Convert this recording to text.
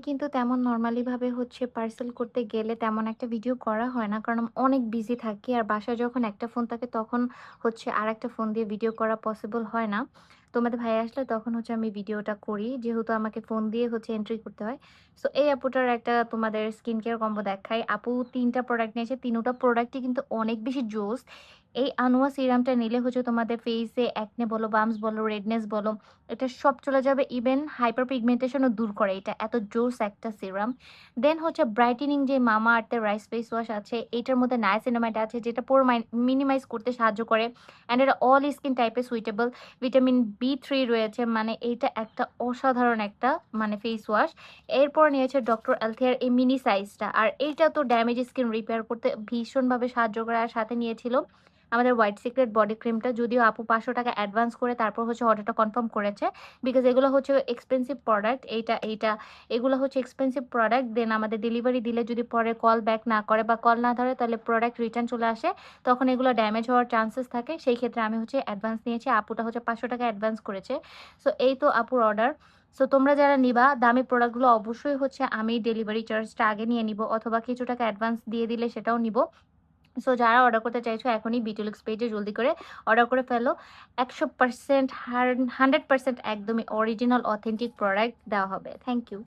কিন্তু তেমন নরমালিভাবে হচ্ছে পার্সেল করতে গেলে তেমন একটা ভিডিও করা হয় না। কারণ অনেক বিজি থাকি। আর বাসায় যখন একটা ফোন থাকে তখন হচ্ছে আরেকটা ফোন দিয়ে ভিডিও করা পসিবল হয় না। তোমাদের ভাই আসলে তখন হচ্ছে আমি ভিডিওটা করি। যেহেতু আমাকে ফোন দিয়ে হচ্ছে এন্ট্রি করতে হয়। সো এই আপুটার একটা তোমাদের স্কিন কেয়ার কম্বো দেখাই। আপু ৩ টা প্রোডাক্ট নিয়েছে। ৩ টা প্রোডাক্টই কিন্তু অনেক বেশি জোস। এই আনোয়া সিরামটা নিলে হচ্ছে তোমাদের ফেইসে একনে বলো, বাম্পস বলো, রেডনেস বলো, এটা সব চলে যাবে। ইভেন হাইপার পিগমেন্টেশন ও দূর করে এটা। এত জোস একটা সিরাম। দেন হচ্ছে ব্রাইটেনিং যে মামাআর্থ এর রাইস ফেস ওয়াশ আছে, এটার মধ্যে নায়াসিনামাইড আছে যেটা পোর মিনিমাইজ করতে সাহায্য করে। অ্যান্ড এটা অল স্কিন টাইপে সুইটেবল। ভিটামিন বি3 রয়েছে। মানে এইটা একটা অসাধারণ একটা মানে ফেস ওয়াশ। এরপর নিয়েছে ডক্টর আলথিয়ার এই মিনি সাইজটা। আর এইটা তো ড্যামেজ স্কিন রিপেয়ার করতে ভীষণভাবে সাহায্য করে। আর সাথে নিয়েছিল আমাদের হোয়াইট সিক্রেট বডি ক্রিমটা। যদিও আপু ৳৫০০ অ্যাডভান্স করে তারপর হচ্ছে অর্ডারটা কনফার্ম করেছে। বিকজ এগুলো হচ্ছে এক্সপেন্সিভ প্রোডাক্ট। এইটা এগুলো হচ্ছে এক্সপেন্সিভ প্রোডাক্ট। দেন আমাদের ডেলিভারি দিলে যদি পরে কল ব্যাক না করে বা কল না ধরে তাহলে প্রোডাক্ট রিটার্ন চলে আসে। তখন এগুলো ড্যামেজ হওয়ার চান্সেস থাকে। সেই ক্ষেত্রে আমি হচ্ছে অ্যাডভান্স নিয়েছি। আপুটা হচ্ছে ৳৫০০ অ্যাডভান্স করেছে। সো এই তো আপুর অর্ডার। সো তোমরা যারা নিবা দামি প্রোডাক্টগুলো অবশ্যই হচ্ছে আমি ডেলিভারি চার্জটা আগে নিয়ে নিবো অথবা কিছু টাকা অ্যাডভান্স দিয়ে দিলে সেটাও নিবো। সো যারা অর্ডার করতে চাইছো এখনই বিটুলিক্স পেজে জলদি করে অর্ডার করে ফেলো। ১০০% 100% একদমই অরিজিনাল অথেন্টিক প্রোডাক্ট দেওয়া হবে। Thank you.